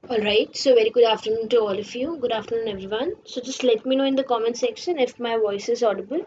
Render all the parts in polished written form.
Alright, so very good afternoon to all of you. Good afternoon, everyone. So just let me know in the comment section if my voice is audible.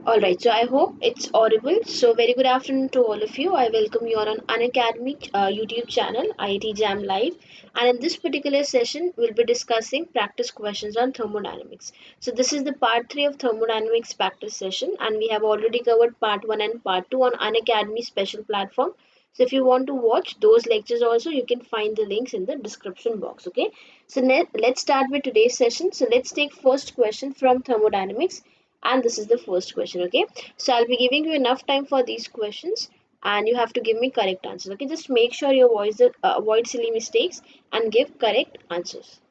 Alright, so I hope it's audible. So very good afternoon to all of you. I welcome you all on Unacademy YouTube channel, IIT JAM Live. And in this particular session, we'll be discussing practice questions on thermodynamics. So this is the part 3 of thermodynamics practice session, and we have already covered part 1 and part 2 on Unacademy special platform. So if you want to watch those lectures also, you can find the links in the description box. Okay. So let's start with today's session. So let's take first question from thermodynamics, and this is the first question. Okay, so I'll be giving you enough time for these questions and you have to give me correct answers. Okay, just make sure you avoid silly mistakes and give correct answers.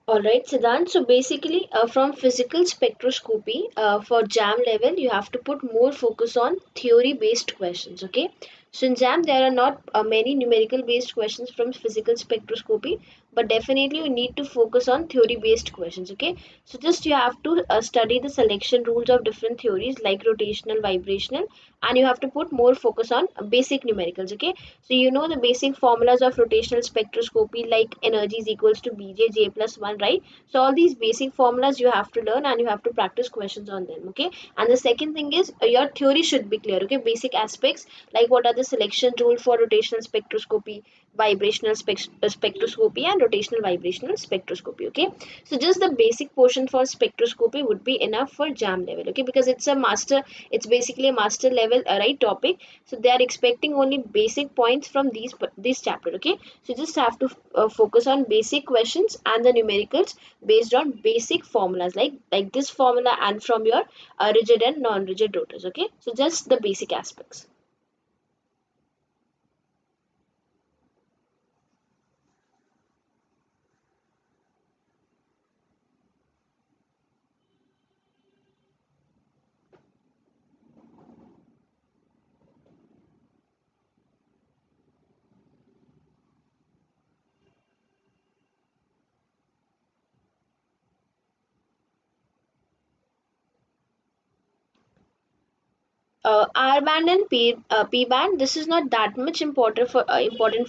All right, Siddhant. So basically, from physical spectroscopy, for JAM level, you have to put more focus on theory-based questions. Okay. So in JAM, there are not many numerical-based questions from physical spectroscopy, but definitely you need to focus on theory-based questions. Okay. So just you have to study the selection rules of different theories like rotational, vibrational, and you have to put more focus on basic numericals. Okay. So you know the basic formulas of rotational spectroscopy, like energy is equals to Bj J plus 1, right? So all these basic formulas you have to learn and you have to practice questions on them. Okay. And the second thing is your theory should be clear. Okay. Basic aspects like what are the selection rule for rotational spectroscopy, vibrational spectroscopy, and rotational vibrational spectroscopy. Okay. So just the basic portion for spectroscopy would be enough for JAM level. Okay. Because it's basically a master level, right, topic. So they are expecting only basic points from this chapter. Okay. So just have to focus on basic questions and the numericals based on basic formulas like this formula and from your rigid and non-rigid rotors. Okay. So just the basic aspects. R band and P band, this is not that much important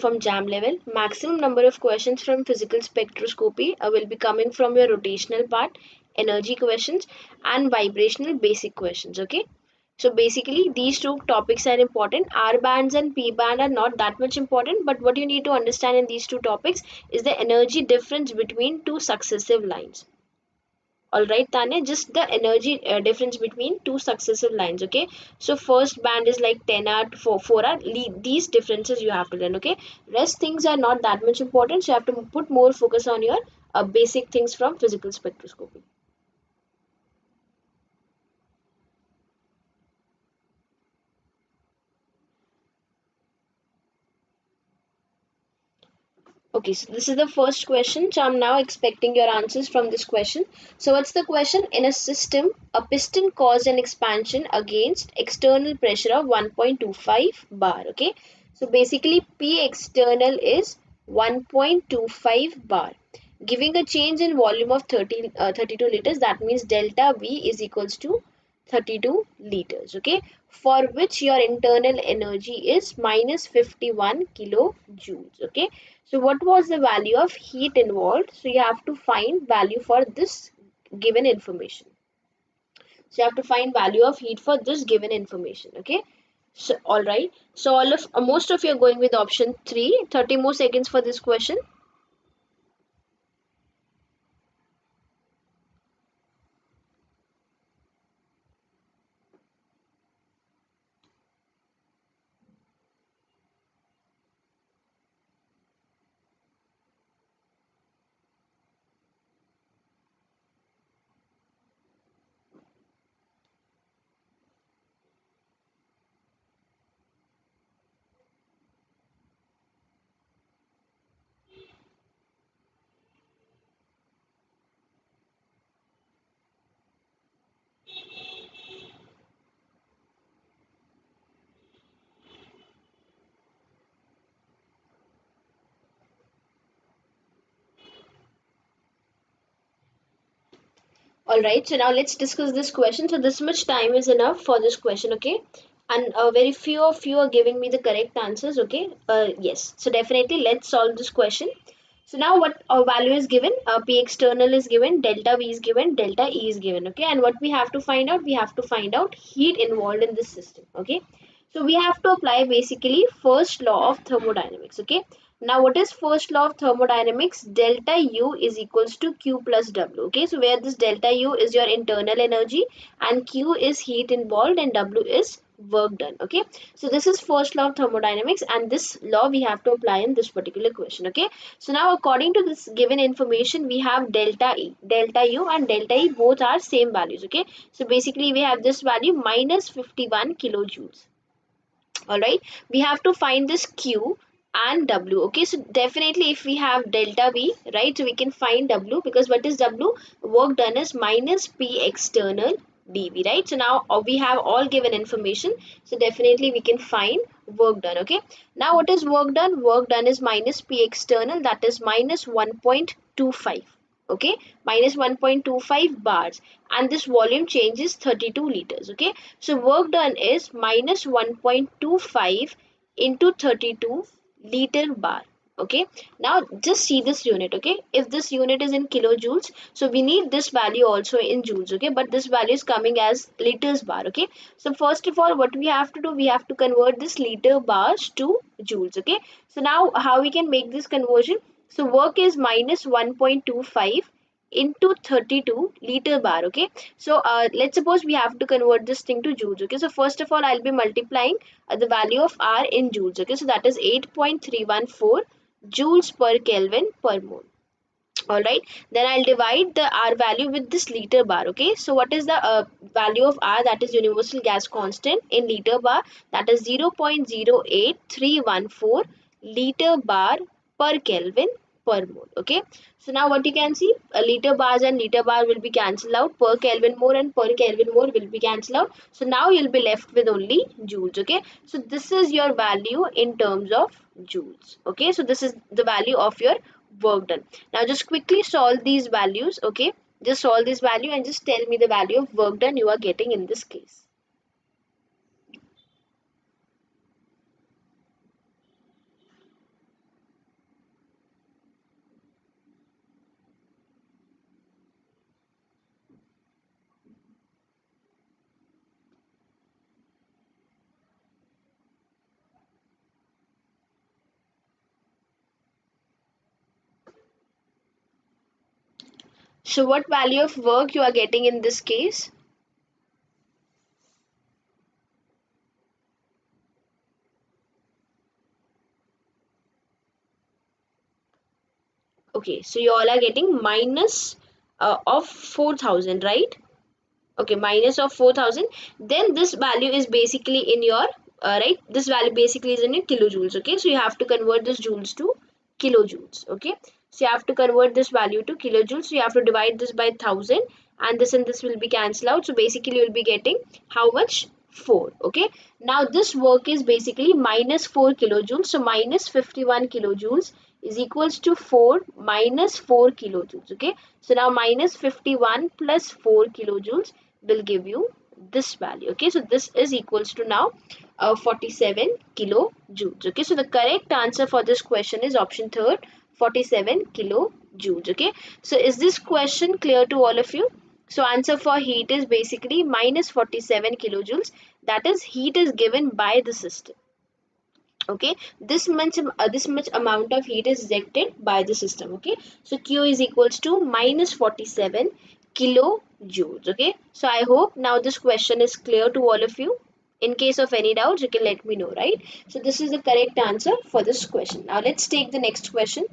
from JAM level. Maximum number of questions from physical spectroscopy will be coming from your rotational part, energy questions, and vibrational basic questions. Okay. So basically, these two topics are important. R bands and P band are not that much important, but what you need to understand in these two topics is the energy difference between two successive lines. All right, Tanya, just the energy difference between two successive lines. Okay, so first band is like 10 hour to 4 hour. These differences you have to learn. Okay, rest things are not that much important, so you have to put more focus on your basic things from physical spectroscopy. Okay, so this is the first question. So I'm now expecting your answers from this question. So what's the question? In a system, a piston caused an expansion against external pressure of 1.25 bar. Okay, so basically P external is 1.25 bar, giving a change in volume of 32 liters. That means delta V is equals to 32 liters, okay, for which your internal energy is minus 51 kilojoules, okay. So what was the value of heat involved? So you have to find value for this given information. So you have to find value of heat for this given information, okay. So all right, so all of most of you are going with option 3. 30 more seconds for this question. All right, so now let's discuss this question. So this much time is enough for this question, okay? And very few of you are giving me the correct answers, okay? Yes, so definitely let's solve this question. So now what value is given? P external is given, delta V is given, delta E is given, okay? And what we have to find out? We have to find out heat involved in this system, okay? So we have to apply basically first law of thermodynamics, okay? Now what is first law of thermodynamics? Delta U is equals to Q plus W, okay? So where this delta U is your internal energy and Q is heat involved and W is work done, okay? So this is first law of thermodynamics and this law we have to apply in this particular question, okay? So now according to this given information, we have delta E, delta U and delta E both are same values, okay? So basically we have this value minus 51 kilojoules. All right, we have to find this Q and W, okay. So definitely if we have delta V, right, so we can find W, because what is W? Work done is minus P external dV, right. So now we have all given information, so definitely we can find work done, okay. Now what is work done? Work done is minus P external, that is minus 1.25, okay, minus 1.25 bars, and this volume change is 32 liters, okay. So work done is minus 1.25 into 32 liter bar, okay. Now just see this unit, okay. If this unit is in kilojoules, so we need this value also in joules, okay, but this value is coming as liters bar, okay. So first of all, what we have to do, we have to convert this liter bars to joules, okay. So now how we can make this conversion? So work is minus 1.25 into 32 liter bar, okay. So let's suppose we have to convert this thing to joules, okay. So first of all, I'll be multiplying the value of R in joules, okay. So that is 8.314 joules per Kelvin per mole. All right, then I'll divide the R value with this liter bar, okay. So what is the value of R? That is universal gas constant in liter bar, that is 0.08314 liter bar per Kelvin per mole, okay. So now what you can see, liter bars and liter bar will be cancelled out, per Kelvin more and per Kelvin more will be cancelled out, so now you'll be left with only joules, okay. So this is your value in terms of joules, okay. So this is the value of your work done. Now just quickly solve these values, okay. Just solve this value and just tell me the value of work done you are getting in this case. So what value of work you are getting in this case? Okay, so you all are getting minus of 4,000, right? Okay, minus of 4,000. Then this value is basically in your right. This value basically is in your kilojoules. Okay, so you have to convert this joules to kilojoules. Okay, so you have to convert this value to kilojoules. So you have to divide this by 1,000, and this will be cancelled out. So basically, you will be getting how much? 4. Okay, now this work is basically minus 4 kilojoules. So minus 51 kilojoules is equals to 4 minus 4 kilojoules. Okay, so now minus 51 plus 4 kilojoules will give you this value. Okay, so this is equals to now 47 kilojoules. Okay, so the correct answer for this question is option third, 47 kilojoules. Okay, so is this question clear to all of you? So answer for heat is basically minus 47 kilojoules, that is heat is given by the system. Okay, this much amount of heat is ejected by the system. Okay, so Q is equals to minus 47 kilojoules. Okay, so I hope now this question is clear to all of you. In case of any doubts, you can let me know, right? So this is the correct answer for this question. Now let's take the next question.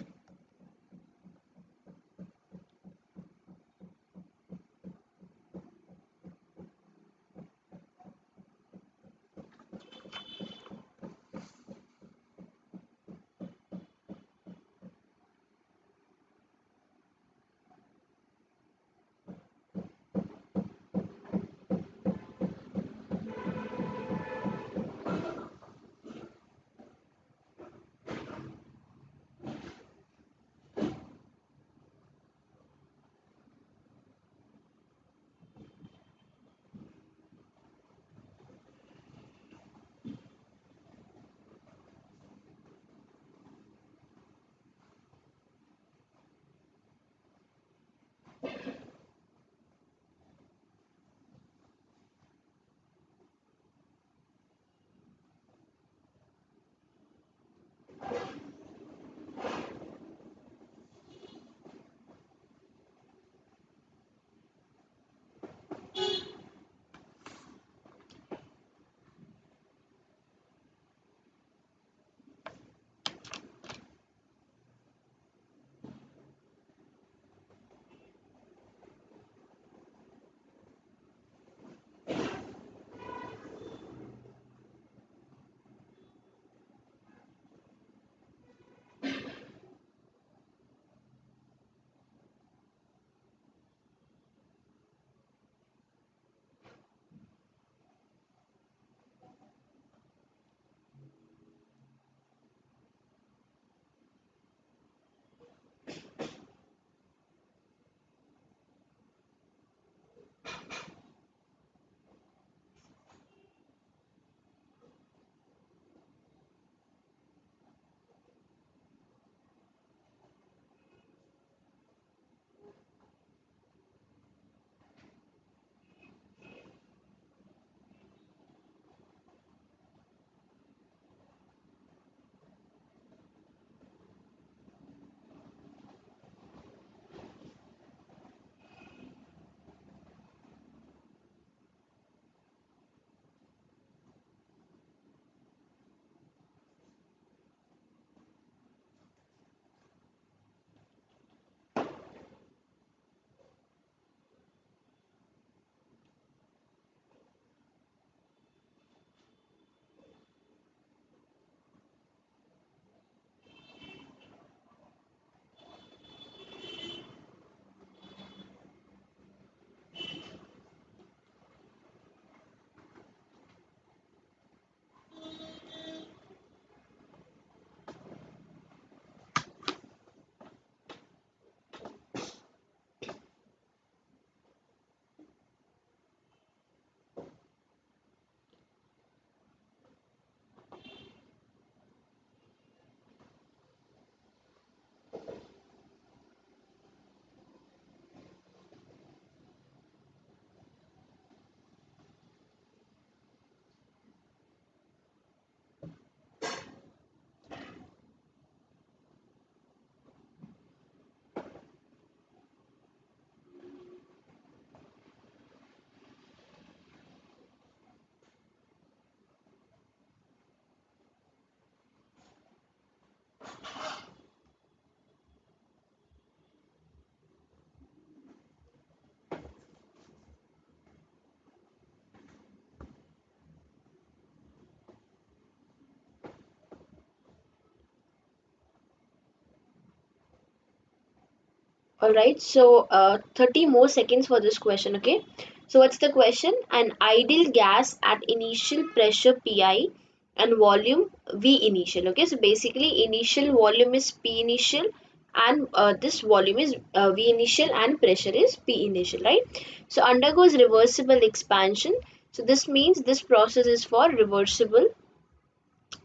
All right, so 30 more seconds for this question. Okay, so what's the question? An ideal gas at initial pressure pi and volume v initial. Okay, so basically initial volume is p initial, and this volume is v initial, and pressure is p initial, right? So undergoes reversible expansion. So this means this process is for reversible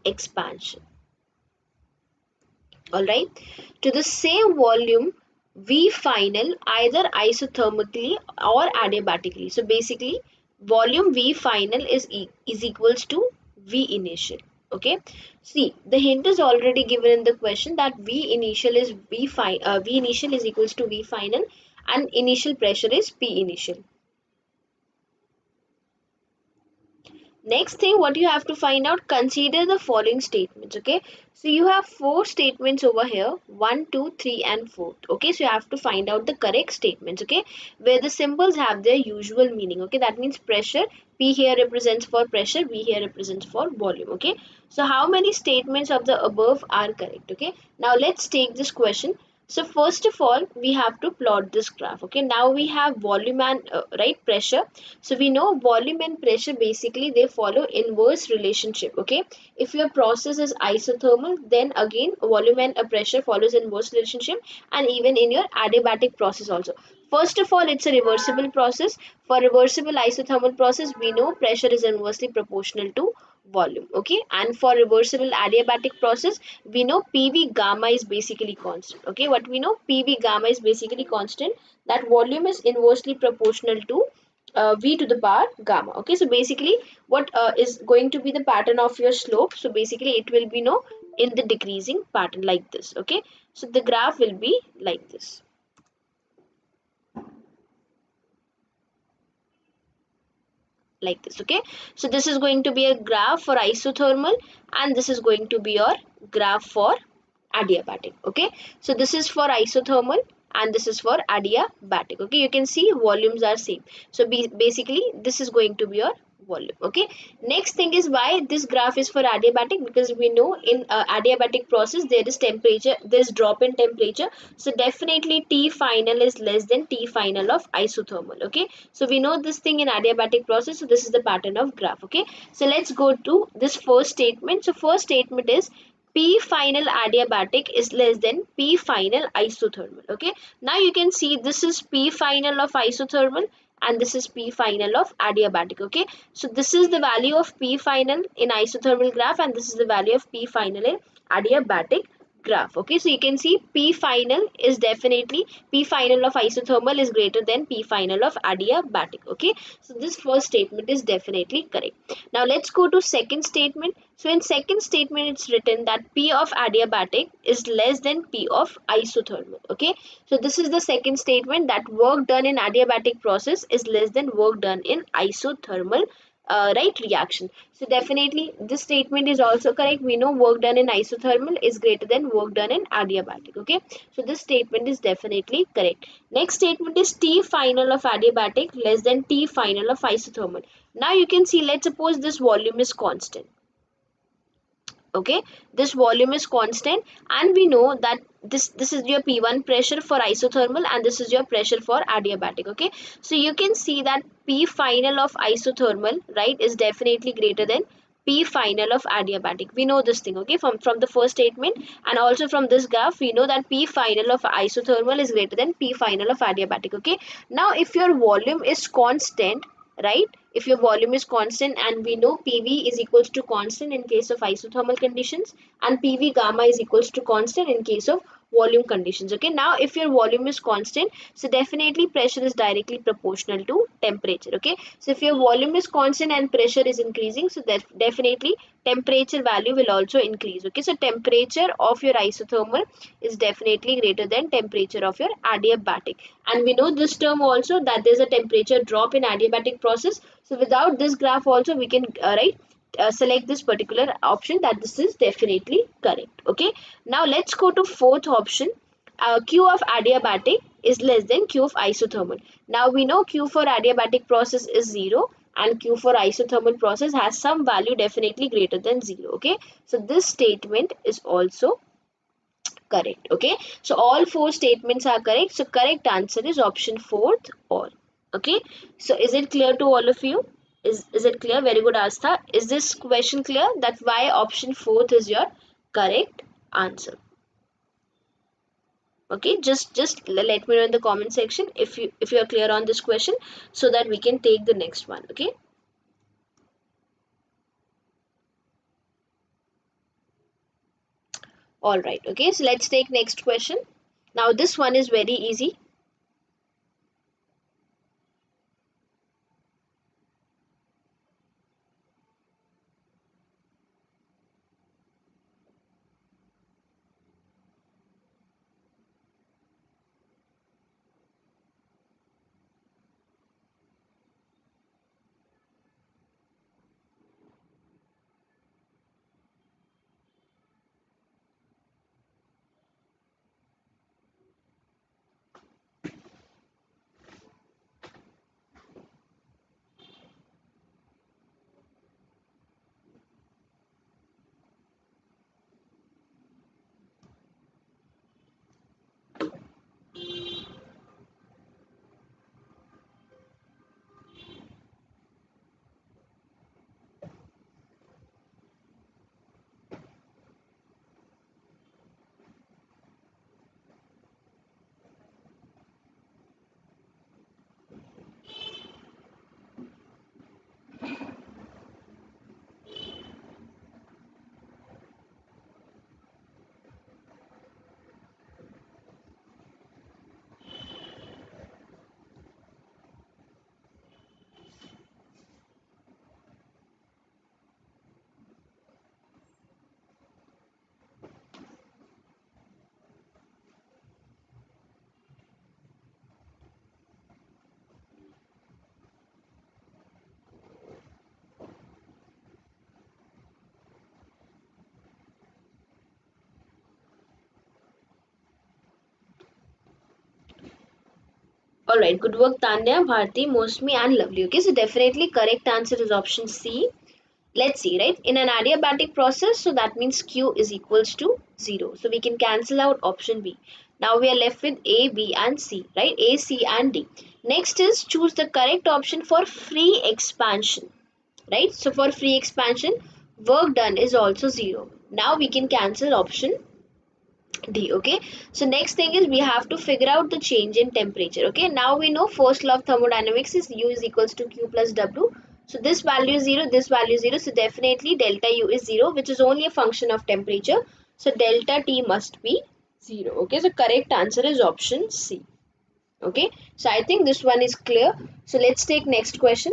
expansion. All right, to the same volume V final, either isothermically or adiabatically. So basically volume V final is equals to V initial. Okay, see, the hint is already given in the question that V initial is V initial is equals to V final, and initial pressure is P initial. Next thing, what you have to find out, consider the following statements. Okay, so you have four statements over here, 1, 2, 3, and 4. Okay, so you have to find out the correct statements. Okay, where the symbols have their usual meaning. Okay, that means pressure, P here represents for pressure, V here represents for volume. Okay, so how many statements of the above are correct? Okay, now let's take this question. So first of all, we have to plot this graph. Okay, now we have volume and right, pressure. So we know volume and pressure, basically they follow inverse relationship. Okay, if your process is isothermal, then again volume and pressure follows inverse relationship, and even in your adiabatic process also. First of all, it's a reversible process. For reversible isothermal process, we know pressure is inversely proportional to volume. Okay, and for reversible adiabatic process, we know PV gamma is basically constant. Okay, what we know, PV gamma is basically constant, that volume is inversely proportional to v to the power gamma. Okay, so basically what is going to be the pattern of your slope? So basically it will be no in the decreasing pattern like this. Okay, so the graph will be like this. Like this. Okay, so this is going to be a graph for isothermal, and this is going to be your graph for adiabatic. Okay, so this is for isothermal and this is for adiabatic. Okay, you can see volumes are same. So basically this is going to be your volume. Okay, next thing is why this graph is for adiabatic, because we know in adiabatic process there is temperature, there is drop in temperature, so definitely T final is less than T final of isothermal. Okay, so we know this thing in adiabatic process, so this is the pattern of graph. Okay, so let's go to this first statement. So first statement is P final adiabatic is less than P final isothermal. Okay, now you can see this is P final of isothermal and this is P final of adiabatic. Okay, so this is the value of P final in isothermal graph and this is the value of P final in adiabatic graph. Okay, so you can see P final is definitely, P final of isothermal is greater than P final of adiabatic. Okay, so this first statement is definitely correct. Now let's go to second statement. So in second statement it's written that P of adiabatic is less than P of isothermal. Okay, so this is the second statement, that work done in adiabatic process is less than work done in isothermal right reaction. So definitely this statement is also correct. We know work done in isothermal is greater than work done in adiabatic. Okay, so this statement is definitely correct. Next statement is T final of adiabatic less than T final of isothermal. Now you can see, let's suppose this volume is constant. Okay, this volume is constant and we know that this is your P1 pressure for isothermal and this is your pressure for adiabatic. Okay, so you can see that P final of isothermal, right, is definitely greater than P final of adiabatic. We know this thing. Okay, from the first statement and also from this graph we know that P final of isothermal is greater than P final of adiabatic. Okay, now if your volume is constant, right, if your volume is constant, and we know PV is equals to constant in case of isothermal conditions and PV gamma is equals to constant in case of volume conditions. Okay, now if your volume is constant, so definitely pressure is directly proportional to temperature. Okay, so if your volume is constant and pressure is increasing, so that definitely temperature value will also increase. Okay, so temperature of your isothermal is definitely greater than temperature of your adiabatic, and we know this term also, that there is a temperature drop in adiabatic process. So without this graph also we can select this particular option, that this is definitely correct. Okay, now let's go to fourth option. Q of adiabatic is less than Q of isothermal. Now we know Q for adiabatic process is 0 and Q for isothermal process has some value definitely greater than 0. Okay, so this statement is also correct. Okay, so all four statements are correct. So correct answer is option fourth, all. Okay, so is it clear to all of you? Is it clear? Very good, Astha. Is this question clear that why option fourth is your correct answer? Okay, just let me know in the comment section if you are clear on this question, so that we can take the next one. Okay. All right. Okay, so let's take next question. Now this one is very easy. All right, good work, Tanya, Bharti, Mosmi, and Lovely. Okay, so definitely correct answer is option C. Let's see, right? In an adiabatic process, so that means Q is equals to 0. So we can cancel out option B. Now we are left with A, B, and C, right? A, C, and D. Next is choose the correct option for free expansion, right? So for free expansion, work done is also 0. Now we can cancel option D. Okay, so next thing is we have to figure out the change in temperature. Okay, now we know first law of thermodynamics is U is equals to Q plus W. So this value is 0, this value is 0. So definitely delta U is 0, which is only a function of temperature. So delta T must be 0. Okay, so correct answer is option C. Okay, so I think this one is clear. So let's take next question.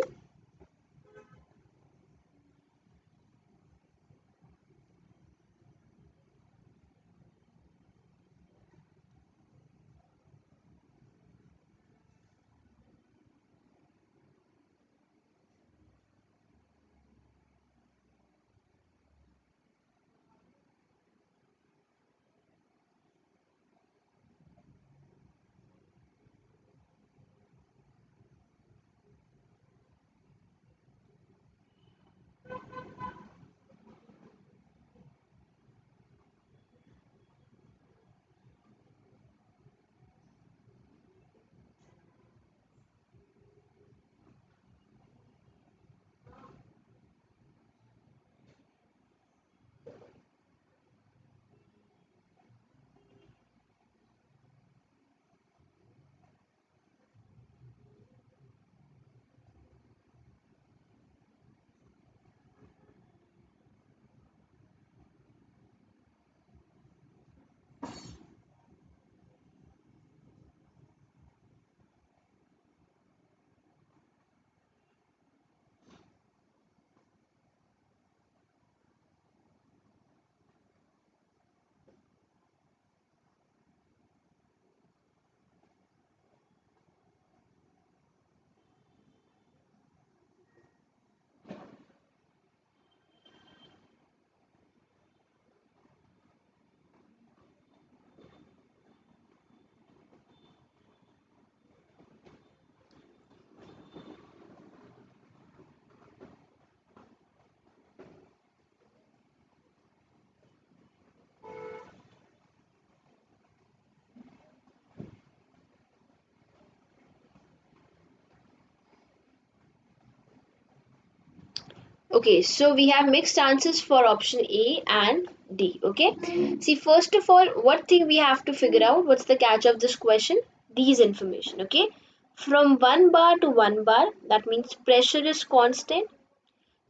Okay, so we have mixed answers for option A and D. Okay, see, first of all, what thing we have to figure out, what's the catch of this question? These information. Okay, from 1 bar to 1 bar, that means pressure is constant.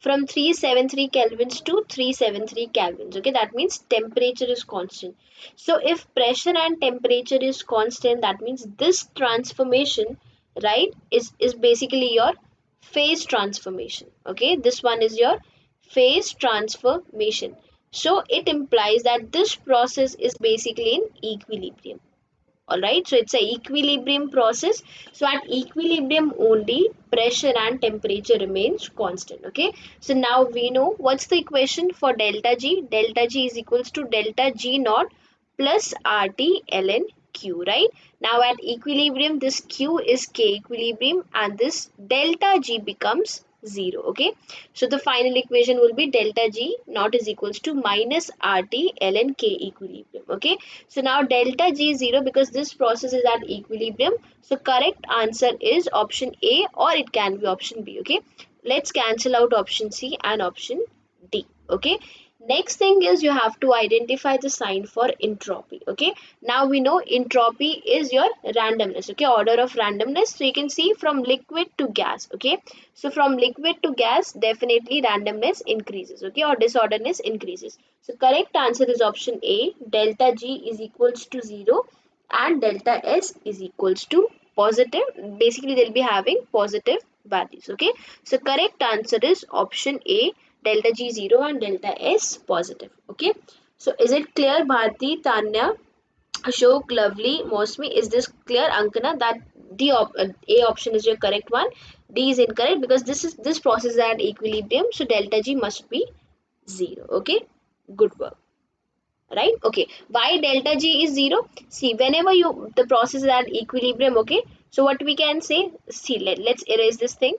From 373 kelvins to 373 kelvins. Okay, that means temperature is constant. So if pressure and temperature is constant, that means this transformation, right, is basically your phase transformation. Okay, this one is your phase transformation. So it implies that this process is basically in equilibrium. All right, so it's a equilibrium process. So at equilibrium only pressure and temperature remains constant. Okay, so now we know what's the equation for delta G. Delta G is equals to delta G naught plus RT ln Q, right? Now at equilibrium, this Q is K equilibrium and this delta G becomes 0. Okay, so the final equation will be delta G naught is equals to minus RT ln K equilibrium. Okay, so now delta G is 0 because this process is at equilibrium. So correct answer is option A, or it can be option B. Okay, let's cancel out option C and option D. Okay, next thing is you have to identify the sign for entropy. Okay, now we know entropy is your randomness. Okay, order of randomness. So you can see from liquid to gas. Okay, so from liquid to gas, definitely randomness increases. Okay, or disorderness increases. So correct answer is option A, delta G is equals to 0 and delta S is equals to positive. Basically they'll be having positive values. Okay, so correct answer is option A, delta G 0 and delta S positive. Okay, so is it clear, Bharti, Tanya, Ashok, Lovely, Mosmi? Is this clear, Ankana, that A option is your correct one? D is incorrect because this process is at equilibrium, so delta G must be 0. Okay, good work. Right? Okay, why delta G is 0? See, whenever the process is at equilibrium. Okay, so what we can say, see, let's erase this thing.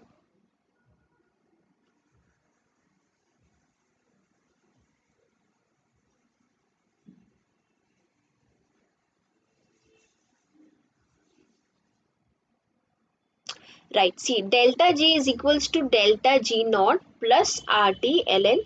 Right, see, delta G is equals to delta G naught plus RT ln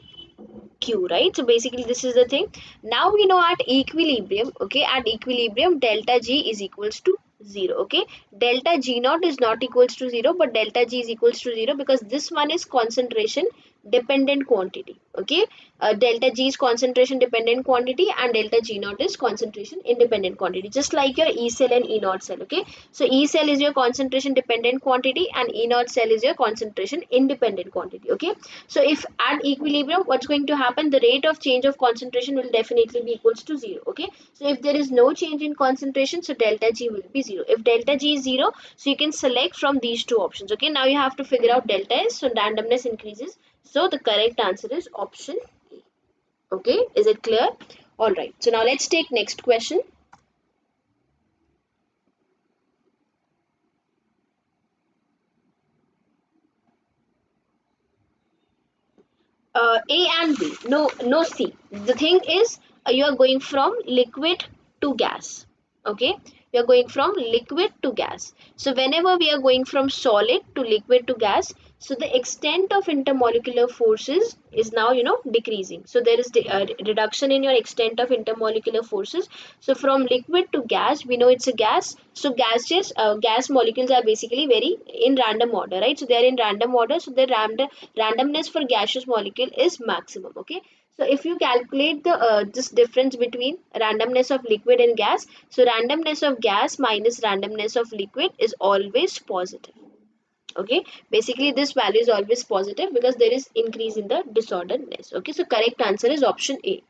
Q, right? So basically this is the thing. Now we know at equilibrium, okay, at equilibrium delta G is equals to 0. Okay, delta G naught is not equals to 0, but delta G is equals to 0 because this one is concentration dependent quantity. Okay, delta G is concentration dependent quantity and delta G naught is concentration independent quantity, just like your E cell and E naught cell. Okay, so E cell is your concentration dependent quantity and E naught cell is your concentration independent quantity. Okay, so if at equilibrium, what's going to happen, the rate of change of concentration will definitely be equals to 0. Okay, so if there is no change in concentration, so delta G will be 0. If delta G is 0, so you can select from these two options. Okay, now you have to figure out delta S, so randomness increases. So the correct answer is option A. Okay, is it clear? All right, so now let's take next question. A and B. No, no C. The thing is, you are going from liquid to gas. Okay, we are going from liquid to gas. So whenever we are going from solid to liquid to gas, so the extent of intermolecular forces is now decreasing. So there is reduction in your extent of intermolecular forces. So from liquid to gas, we know it's a gas. So gas molecules are basically very in random order, right? So they are in random order. So the randomness for gaseous molecule is maximum. Okay, so if you calculate the this difference between randomness of liquid and gas, so randomness of gas minus randomness of liquid is always positive. Okay, basically this value is always positive because there is increase in the disorderness. Okay, so correct answer is option A.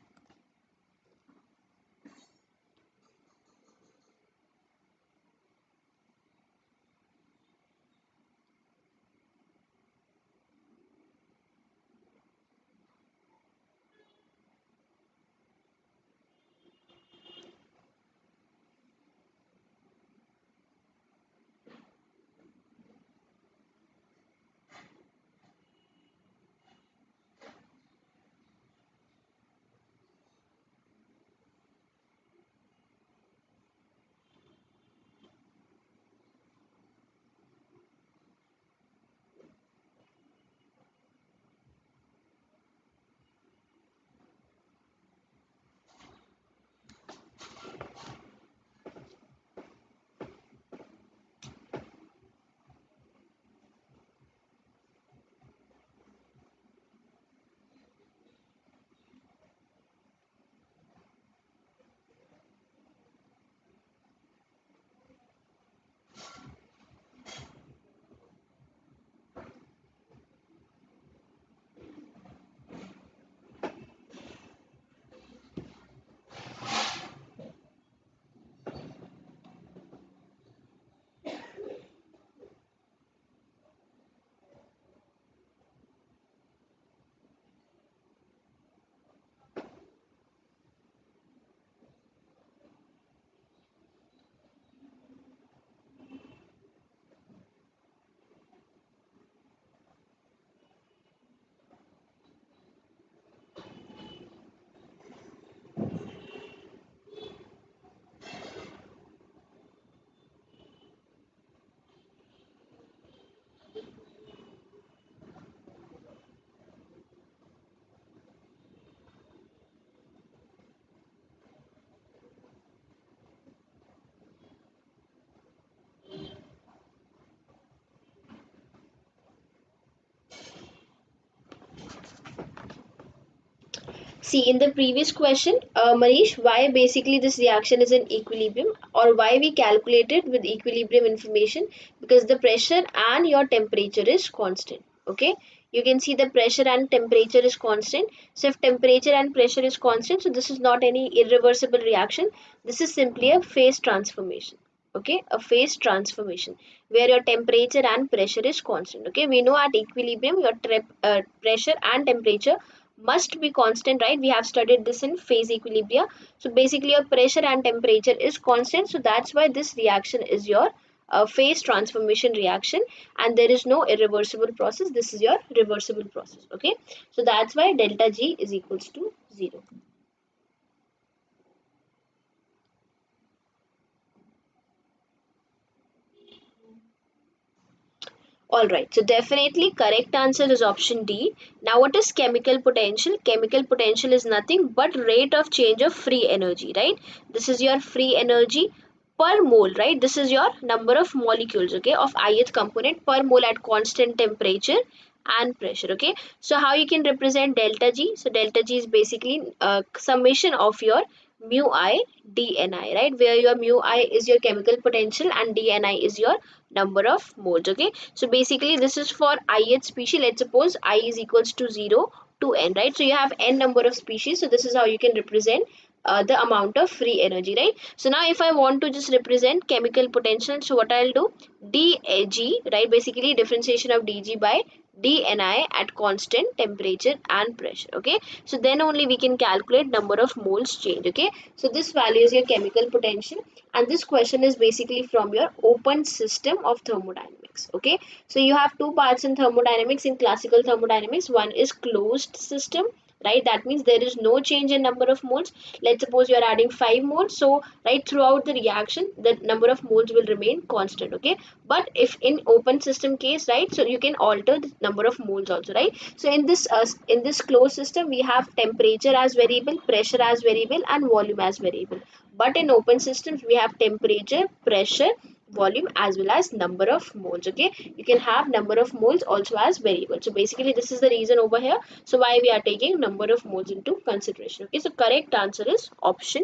see in the previous question, Manish, why basically this reaction is in equilibrium, or why we calculated with equilibrium information, because the pressure and your temperature is constant. Okay, you can see the pressure and temperature is constant. So if temperature and pressure is constant, so this is not any irreversible reaction. This is simply a phase transformation. Okay, a phase transformation where your temperature and pressure is constant. Okay, we know at equilibrium your pressure and temperature must be constant, right? We have studied this in phase equilibria. So basically your pressure and temperature is constant, so that's why this reaction is your phase transformation reaction, and there is no irreversible process. This is your reversible process. Okay, so that's why delta G is equals to 0. All right, so definitely correct answer is option D. Now, what is chemical potential? Chemical potential is nothing but rate of change of free energy, right? This is your free energy per mole, right? This is your number of molecules, okay, of ith component per mole at constant temperature and pressure. Okay, so how you can represent delta G? So delta G is basically summation of your mu I dni, right, where your mu I is your chemical potential and dni is your number of moles. Okay, so basically this is for ith species. Let's suppose I is equals to 0 to n, right? So you have n number of species, so this is how you can represent the amount of free energy, right? So now if I want to just represent chemical potential, so what I'll do, dg, right, basically differentiation of dg by dni at constant temperature and pressure. Okay, so then only we can calculate number of moles change. Okay, so this value is your chemical potential, and this question is basically from your open system of thermodynamics. Okay, so you have two parts in thermodynamics. In classical thermodynamics, one is closed system, right? That means there is no change in number of moles. Let's suppose you are adding 5 moles, so right throughout the reaction the number of moles will remain constant. Okay, but if in open system case, right, so you can alter the number of moles also, right? So in this closed system we have temperature as variable, pressure as variable, and volume as variable. But in open systems we have temperature, pressure, volume, as well as number of moles. Okay, you can have number of moles also as variable. So basically this is the reason over here, so why we are taking number of moles into consideration. Okay, so correct answer is option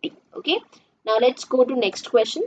D. Okay, now let's go to next question.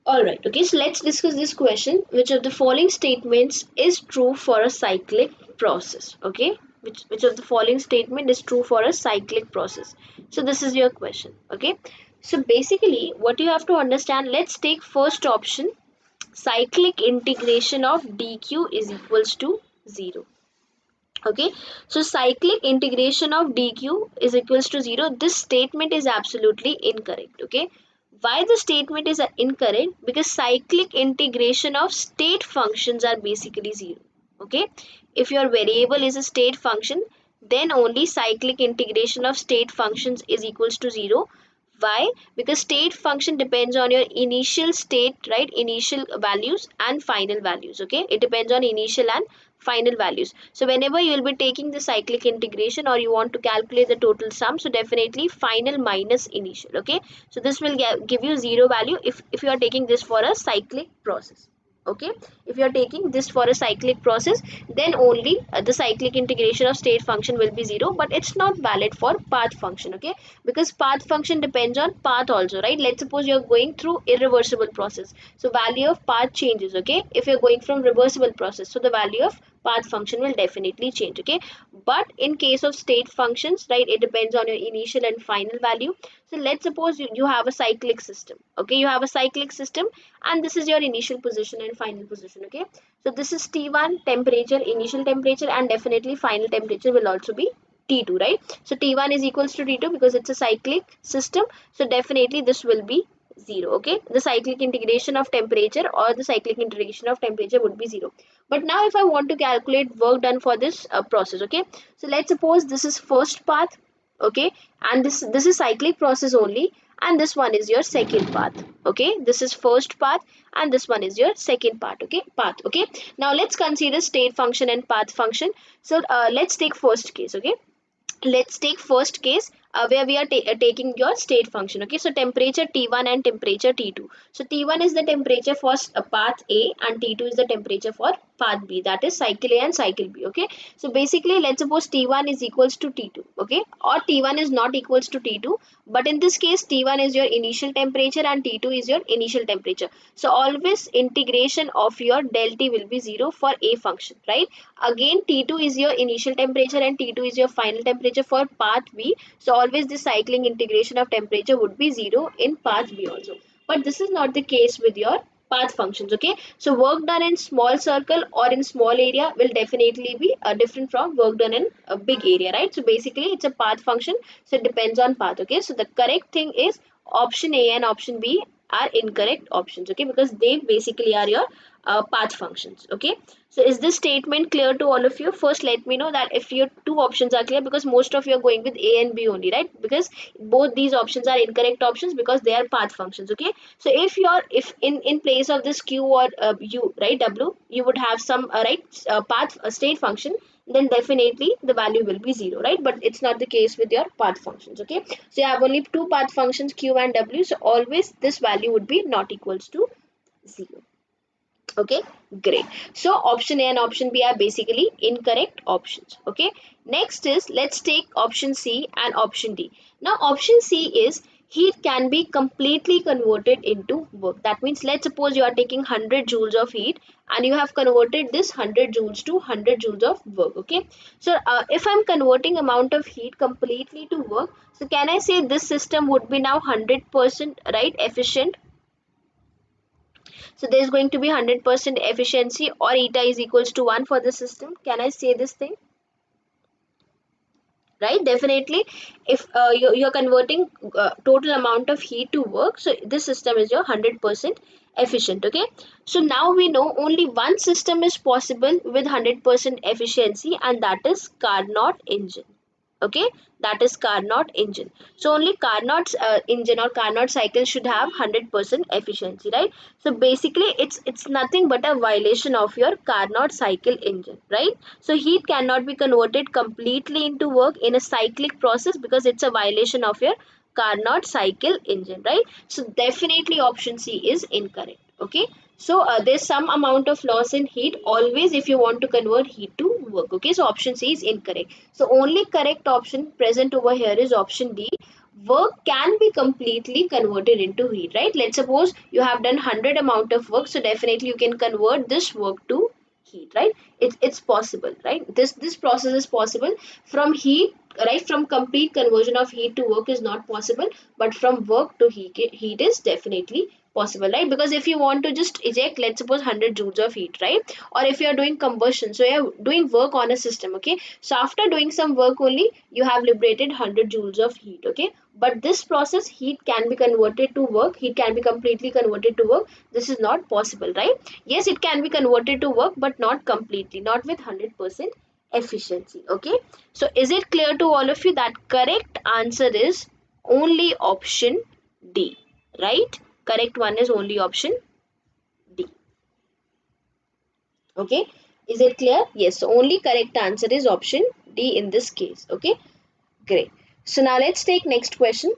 Alright, okay, so let's discuss this question. Which of the following statements is true for a cyclic process? Okay, which of the following statement is true for a cyclic process? So this is your question. Okay, so basically what you have to understand, let's take first option, cyclic integration of dq is equals to 0. Okay, so cyclic integration of dq is equals to 0. This statement is absolutely incorrect. Okay, why the statement is incorrect? Because cyclic integration of state functions are basically 0. Okay, if your variable is a state function, then only cyclic integration of state functions is equals to 0. Why? Because state function depends on your initial state, right? Initial values and final values. Okay, it depends on initial and final values. So whenever you will be taking the cyclic integration or you want to calculate the total sum, so definitely final minus initial. Okay, so this will give you 0 value if you are taking this for a cyclic process. Okay, if you are taking this for a cyclic process, then only the cyclic integration of state function will be 0, but it's not valid for path function. Okay, because path function depends on path also, right? Let's suppose you're going through irreversible process, so value of path changes. Okay, if you're going from reversible process, so the value of path function will definitely change. Okay, but in case of state functions, right, it depends on your initial and final value. So let's suppose you have a cyclic system. Okay, you have a cyclic system and this is your initial position and final position. Okay, so this is T1 temperature, initial temperature, and definitely final temperature will also be T2, right? So T1 is equals to T2 because it's a cyclic system, so definitely this will be 0. Okay, the cyclic integration of temperature or the cyclic integration of temperature would be 0. But now if I want to calculate work done for this process, okay, so let's suppose this is first path. Okay, and this is cyclic process only, and this one is your second path. Okay, this is first path and this one is your second part. Okay, path. Okay, now let's consider state function and path function. So let's take first case. Okay, let's take first case where we are taking your state function. Okay, so temperature T1 and temperature T2. So T1 is the temperature for path A and T2 is the temperature for path B, that is cycle A and cycle B. Okay, so basically let's suppose T1 is equals to T2. Okay, or T1 is not equals to T2, but in this case T1 is your initial temperature and T2 is your initial temperature. So always integration of your del T will be 0 for A function, right? Again T2 is your initial temperature and T2 is your final temperature for path B. So always the cycling integration of temperature would be 0 in path B also. But this is not the case with your path functions. Okay, so work done in small circle or in small area will definitely be different from work done in a big area, right? So basically it's a path function, so it depends on path. Okay, so the correct thing is option A and option B are incorrect options. Okay, because they basically are your path functions. Okay, so is this statement clear to all of you? First let me know that if your two options are clear, because most of you are going with A and B only, right? Because both these options are incorrect options because they are path functions. Okay, so if in place of this Q or U, right, W, you would have some path state function, then definitely the value will be 0, right? But it's not the case with your path functions. Okay, so you have only two path functions, Q and W, so always this value would be not equals to 0. Okay, great. So option A and option B are basically incorrect options. Okay, next is let's take option C and option D. Now option C is heat can be completely converted into work. That means let's suppose you are taking 100 joules of heat and you have converted this 100 joules to 100 joules of work. Okay, so if I'm converting amount of heat completely to work, so can I say this system would be now 100% right efficient? So there is going to be 100% efficiency, or eta is equals to 1 for the system. Can I say this thing? Right, definitely. If you're converting total amount of heat to work, so this system is your 100% efficient. Okay, so now we know only one system is possible with 100% efficiency, and that is Carnot engine. Okay, that is Carnot engine. So only Carnot's engine or Carnot cycle should have 100% efficiency, right? So basically it's nothing but a violation of your Carnot cycle engine, right? So heat cannot be converted completely into work in a cyclic process because it's a violation of your Carnot cycle engine, right? So definitely option C is incorrect. Okay, So there's some amount of loss in heat always if you want to convert heat to work. Okay, so option C is incorrect. So only correct option present over here is option D. Work can be completely converted into heat, right? Let's suppose you have done 100 amount of work, so definitely you can convert this work to heat, right? It's possible, right? This process is possible. From heat, right, from complete conversion of heat to work is not possible, but from work to heat is definitely possible, right? Because if you want to just eject, let's suppose 100 joules of heat, right? Or if you are doing combustion, so you're doing work on a system, okay? So after doing some work only, you have liberated 100 joules of heat, okay? But this process, heat can be converted to work, heat can be completely converted to work. This is not possible, right? Yes, it can be converted to work, but not completely, not with 100% efficiency, okay? So is it clear to all of you that correct answer is only option D, right? Correct one is only option D. Okay, is it clear? Yes, so only correct answer is option D in this case. Okay, great. So now let's take next question.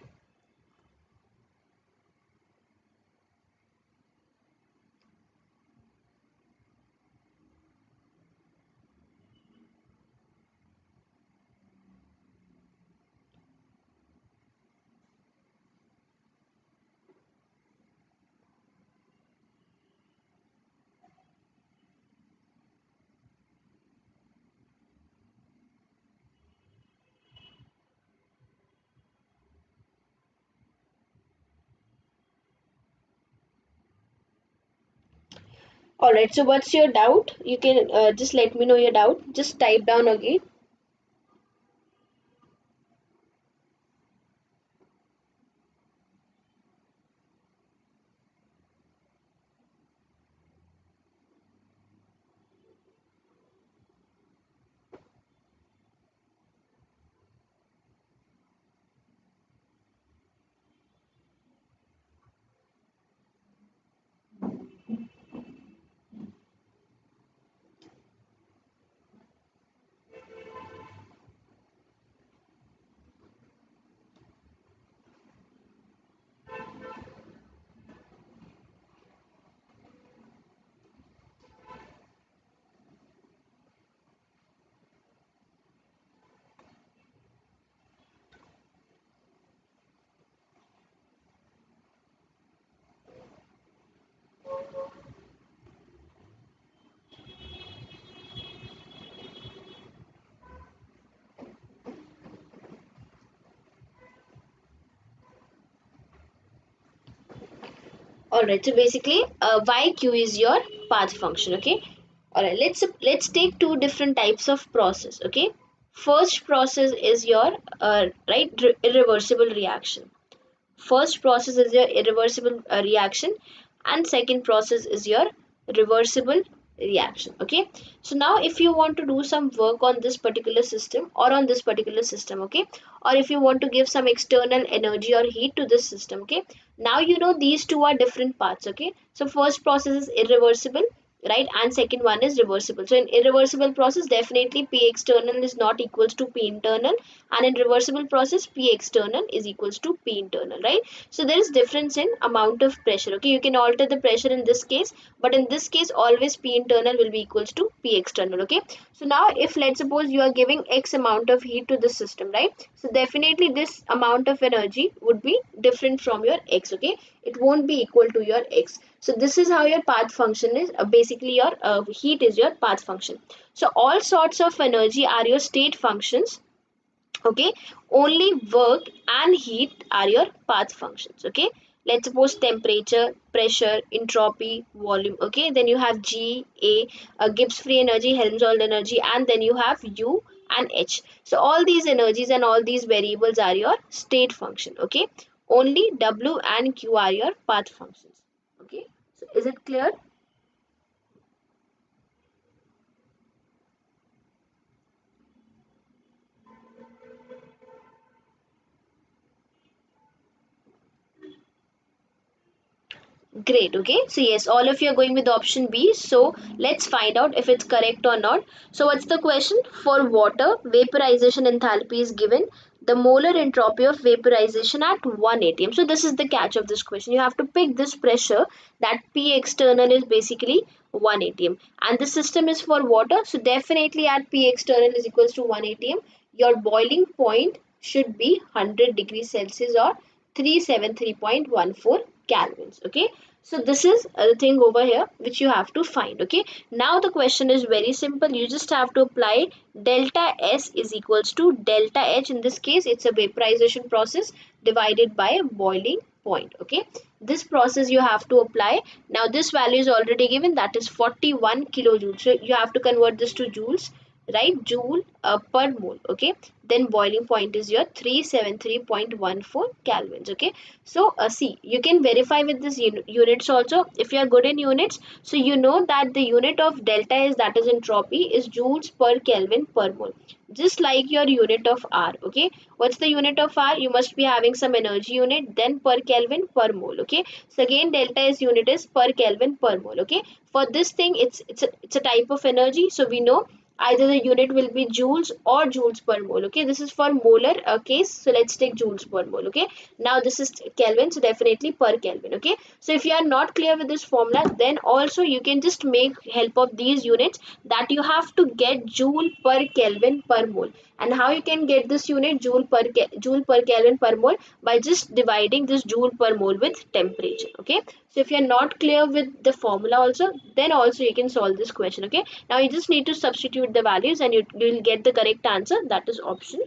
All right, so what's your doubt? You can just let me know your doubt. Just type down again. All right, so basically, YQ is your path function. Okay. All right, let's take two different types of process. Okay. First process is your irreversible reaction. First process is your irreversible reaction, and second process is your reversible reaction. Okay, so now if you want to do some work on this particular system or on this particular system, okay, or if you want to give some external energy or heat to this system, okay, now you know these two are different parts. Okay, so first process is irreversible, right, and second one is reversible. So in irreversible process, definitely P external is not equals to P internal, and in reversible process, P external is equals to P internal, right? So there is difference in amount of pressure. Okay, you can alter the pressure in this case, but in this case always P internal will be equals to P external. Okay, so now if let's suppose you are giving X amount of heat to the system, right, so definitely this amount of energy would be different from your X. Okay, it won't be equal to your X. So this is how your path function is. Basically your heat is your path function. So all sorts of energy are your state functions. Okay, only work and heat are your path functions. Okay, let's suppose temperature, pressure, entropy, volume. Okay, then you have G, A, Gibbs free energy, Helmholtz energy, and then you have U and H. So all these energies and all these variables are your state function. Okay, only W and Q are your path functions. Okay, so is it clear? Great, okay. So yes, all of you are going with option B. So let's find out if it's correct or not. So what's the question? For water, vaporization enthalpy is given the molar entropy of vaporization at 1 atm. So this is the catch of this question. You have to pick this pressure, that P external is basically 1 atm, and the system is for water. So definitely at P external is equals to 1 atm, your boiling point should be 100 degrees Celsius or 373.14 Kelvins. Okay, so this is the thing over here which you have to find. Okay, now the question is very simple. You just have to apply delta S is equals to delta H. In this case, it's a vaporization process divided by a boiling point. Okay, this process you have to apply. Now this value is already given, that is 41 kilojoules. So you have to convert this to joules, right? Joule per mole. Okay, then boiling point is your 373.14 kelvins. Okay, so see, you can verify with this units also. If you are good in units, so you know that the unit of delta is, that is entropy, is joules per kelvin per mole, just like your unit of R. Okay, what's the unit of R? You must be having some energy unit, then per kelvin per mole. Okay, so again delta is unit is per kelvin per mole. Okay, for this thing it's a type of energy, so we know either the unit will be joules or joules per mole. Okay, this is for molar case, so let's take joules per mole. Okay, now this is Kelvin, so definitely per Kelvin. Okay, so if you are not clear with this formula, then also you can just make help of these units, that you have to get joule per Kelvin per mole. And how you can get this unit joule per Kelvin per mole? By just dividing this joule per mole with temperature. Okay, so if you are not clear with the formula also, then also you can solve this question. Okay, now you just need to substitute the values and you will get the correct answer, that is option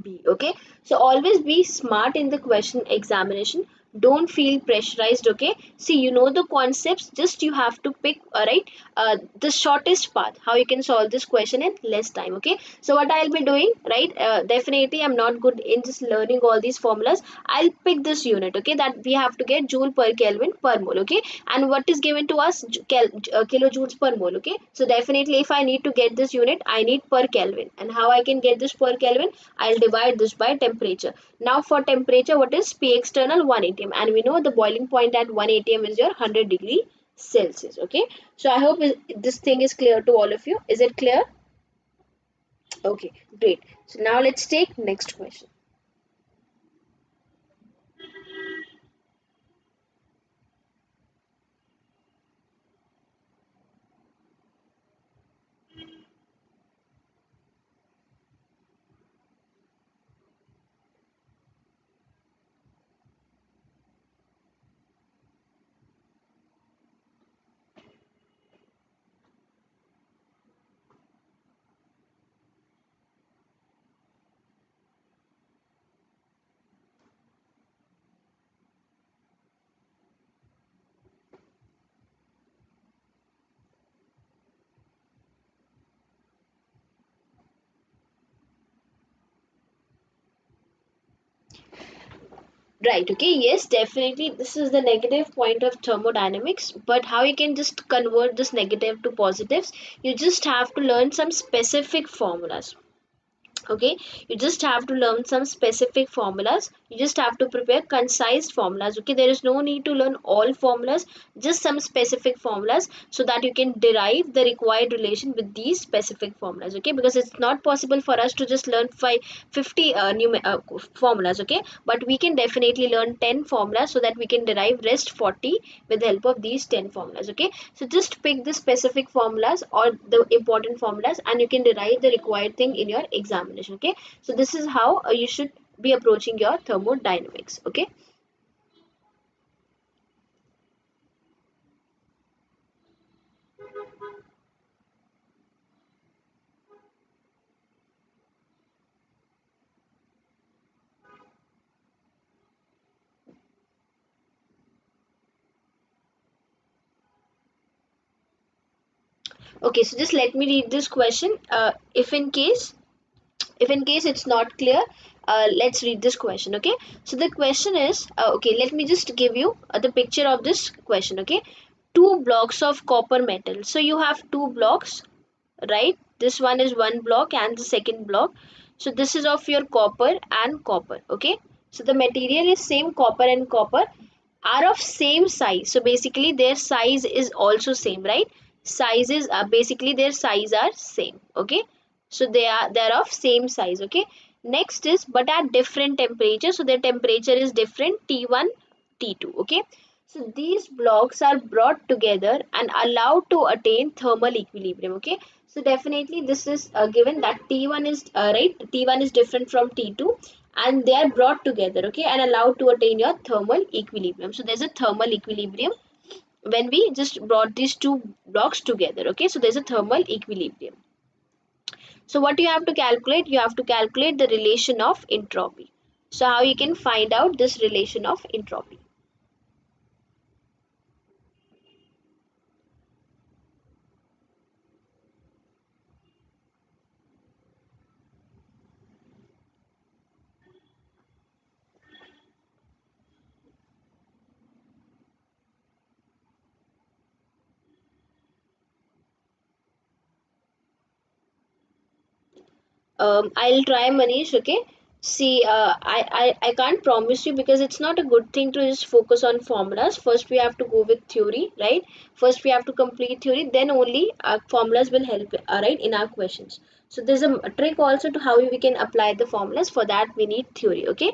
B. Okay, so always be smart in the question examination. Don't feel pressurized. Okay, see, you know the concepts, just you have to pick the shortest path, how you can solve this question in less time. Okay, so what I'll be doing, right, definitely I'm not good in just learning all these formulas. I'll pick this unit, okay, that we have to get joule per Kelvin per mole. Okay, and what is given to us, kilojoules per mole. Okay, so definitely if I need to get this unit, I need per Kelvin. And how I can get this per Kelvin? I'll divide this by temperature. Now for temperature, what is P external? 1 atm, and we know the boiling point at 1 atm is your 100 degree Celsius. Okay, so I hope this thing is clear to all of you. Is it clear? Okay, great. So now let's take next question. Right, okay, yes, definitely. This is the negative point of thermodynamics, but how you can just convert this negative to positives? You just have to learn some specific formulas. Okay, you just have to learn some specific formulas. You just have to prepare concise formulas. Okay, there is no need to learn all formulas, just some specific formulas, so that you can derive the required relation with these specific formulas. Okay, because it's not possible for us to just learn 50 formulas. Okay, but we can definitely learn 10 formulas, so that we can derive rest 40 with the help of these 10 formulas. Okay, so just pick the specific formulas or the important formulas, and you can derive the required thing in your examination. Okay, so this is how you should be approaching your thermodynamics. Okay, okay, so just let me read this question. If in case it's not clear, let's read this question. Okay, so the question is, okay, let me just give you the picture of this question. Okay, two blocks of copper metal. So you have two blocks, right? This one is one block and the second block. So this is of your copper and copper. Okay, so the material is same, copper and copper are of same size. So basically their size is also same, right? Sizes are basically, their size are same. Okay, so they are of same size. Okay, Next is but at different temperature, so their temperature is different, T1, T2. Okay, so these blocks are brought together and allowed to attain thermal equilibrium. Okay, so definitely this is given that T1 is right, T1 is different from T2 and they are brought together, okay, and allowed to attain your thermal equilibrium. So there's a thermal equilibrium when we just brought these two blocks together. Okay, so there's a thermal equilibrium. So what you have to calculate? You have to calculate the relation of entropy. So how you can find out this relation of entropy? I'll try, Manish. Okay. See, I can't promise you because it's not a good thing to just focus on formulas. First, we have to go with theory, right? First, we have to complete theory. Then only formulas will help, right, in our questions. So there's a trick also to how we can apply the formulas. For that, we need theory. Okay.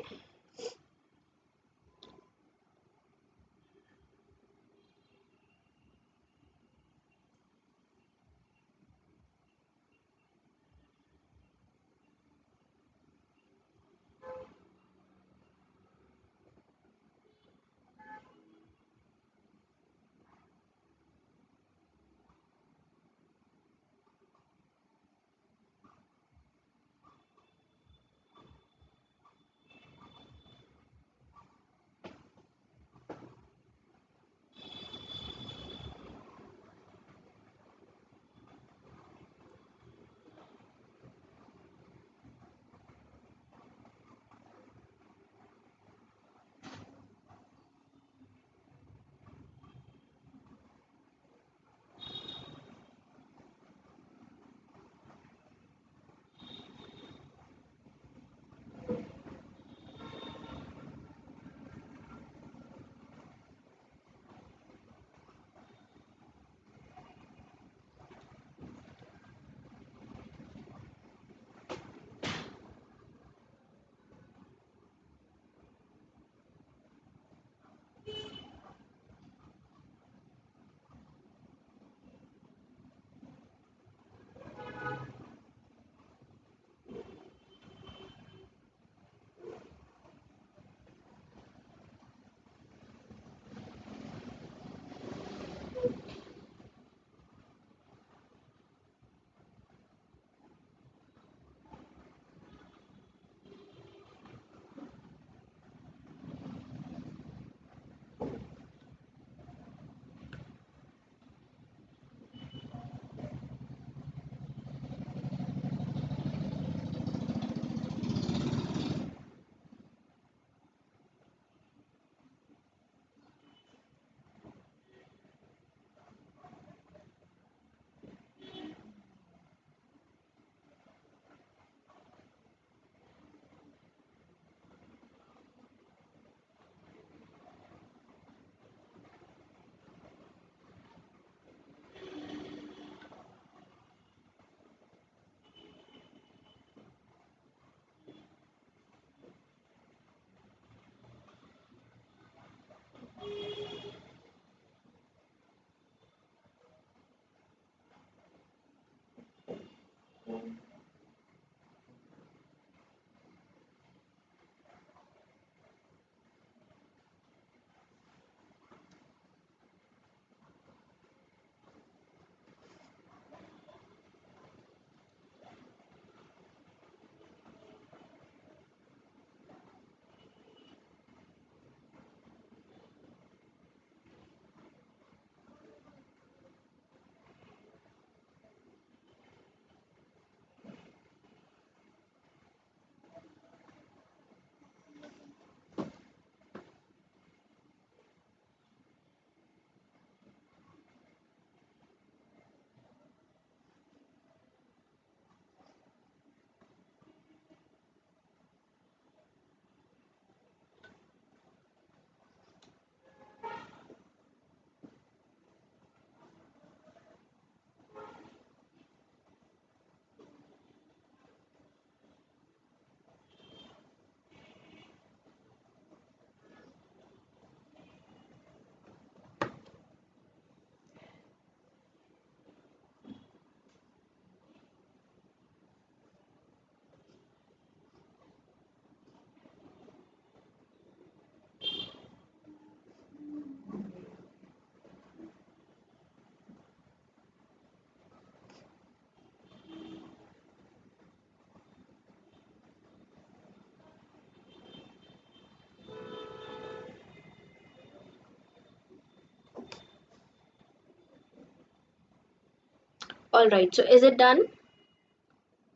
Alright, so is it done?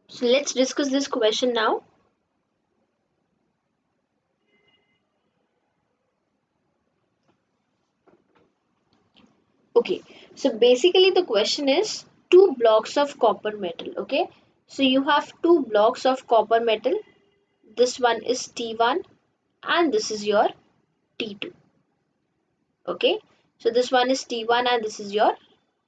So let's discuss this question now. Okay, so basically the question is two blocks of copper metal. Okay, so you have two blocks of copper metal. This one is T1 and this is your T2. Okay, so this one is T1 and this is your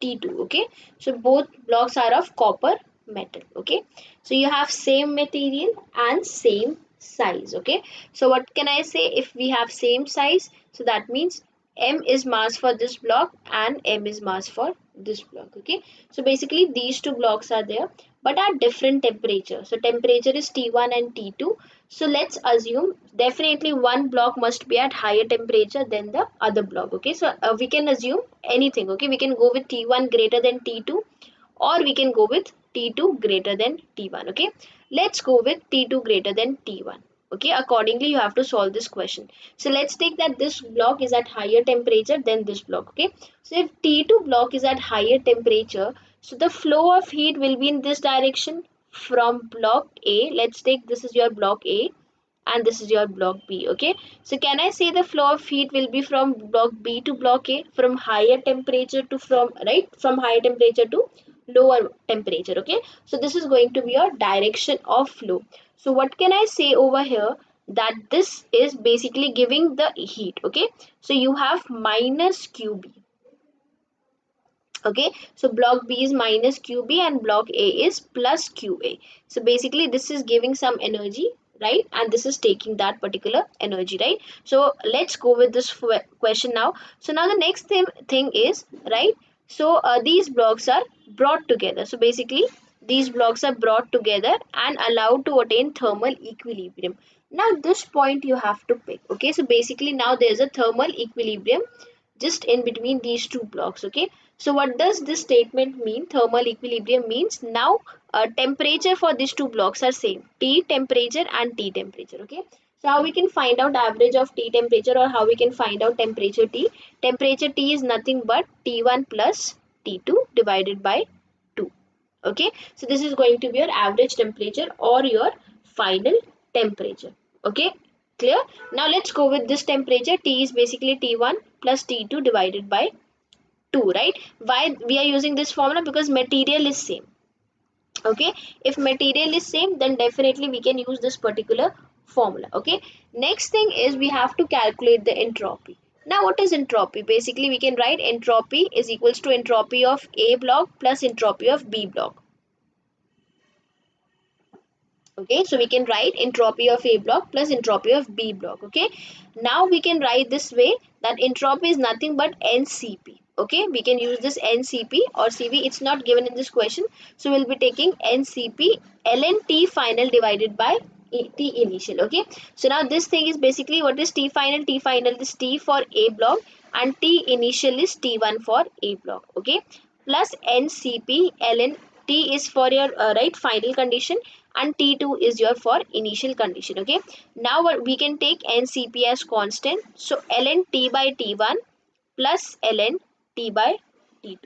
T2. Okay, so both blocks are of copper metal. Okay, so you have same material and same size. Okay, so what can I say? If we have same size, so that means M is mass for this block and M is mass for this block. Okay, so basically these two blocks are there but at different temperature. So temperature is T1 and T2. So let's assume definitely one block must be at higher temperature than the other block. Okay, so we can assume anything. Okay, we can go with T1 greater than T2 or we can go with T2 greater than T1. Okay, let's go with T2 greater than T1. Okay, accordingly you have to solve this question. So let's take that this block is at higher temperature than this block. Okay, so if T2 block is at higher temperature, so the flow of heat will be in this direction from block A. Let's take this is your block A and this is your block B. Okay, so can I say the flow of heat will be from block B to block A, from higher temperature to from higher temperature to lower temperature. Okay, so this is going to be your direction of flow. So what can I say over here? That this is basically giving the heat. Okay, so you have minus QB. Okay, so block B is minus QB and block A is plus QA. So basically this is giving some energy, right, and this is taking that particular energy, right? So let's go with this question now. So now the next thing is, right, so these blocks are brought together. So basically these blocks are brought together and allowed to attain thermal equilibrium. Now this point you have to pick. Okay, so basically now there is a thermal equilibrium just in between these two blocks. Okay, so what does this statement mean? Thermal equilibrium means now temperature for these two blocks are same, T temperature and T temperature. Okay, so how we can find out average of T temperature, or how we can find out temperature T? Temperature T is nothing but T1 plus T2 divided by 2. Okay, so this is going to be your average temperature or your final temperature. Okay, clear? Now let's go with this temperature. T is basically T1 plus T2 divided by 2, right? Why we are using this formula? Because material is same. Okay, if material is same, then definitely we can use this particular formula. Okay, next thing is we have to calculate the entropy. Now what is entropy? Basically we can write entropy is equals to entropy of A block plus entropy of B block. Okay, so we can write entropy of A block plus entropy of B block. Okay, now we can write this way, that entropy is nothing but NCP. Okay, we can use this NCP or CV. It's not given in this question, so we'll be taking NCP ln T final divided by T initial. Okay, so now this thing is basically, what is T final? T final is T for A block and T initial is T1 for A block. Okay, plus NCP ln T is for your right final condition and T2 is your for initial condition. Okay, now what we can take NCP as constant, so ln T by T1 plus ln T by T2.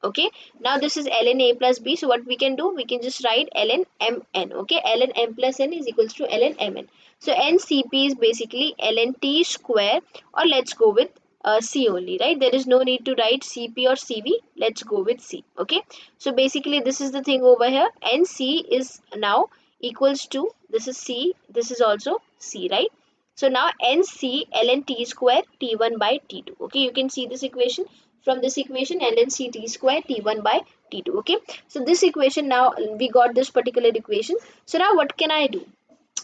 Okay, now this is ln A plus B, so what we can do, we can just write ln Mn. Okay, ln M plus N is equals to ln Mn. So NCP is basically ln T square, or let's go with C only, right? There is no need to write CP or CV. Let's go with C. Okay, so basically this is the thing over here. NC is now equals to, this is C, this is also C, right? So now NC ln T square T1 by T2. Okay, you can see this equation. From this equation, ln C T square T1 by T2. Okay, so this equation, now we got this particular equation. So now what can I do?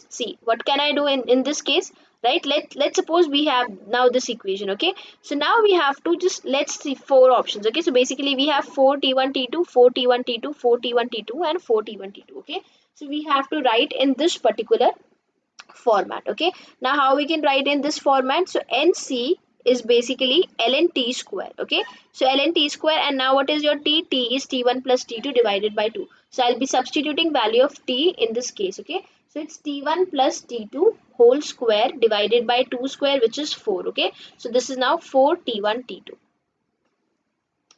See, what can I do in this case, right? Let's suppose we have now this equation. Okay, so now we have to just, let's see, four options. Okay, so basically we have 4 T1 T2, 4 T1 T2, 4 T1 T2 and 4 T1 T2. Okay, so we have to write in this particular format. Okay, now how we can write in this format? So NC is basically ln T square. Okay, so ln T square, and now what is your T? T is T1 plus T2 divided by 2. So I'll be substituting value of T in this case. Okay, so it's T1 plus T2 whole square divided by 2 square, which is 4. Okay, so this is now 4 T1 T2.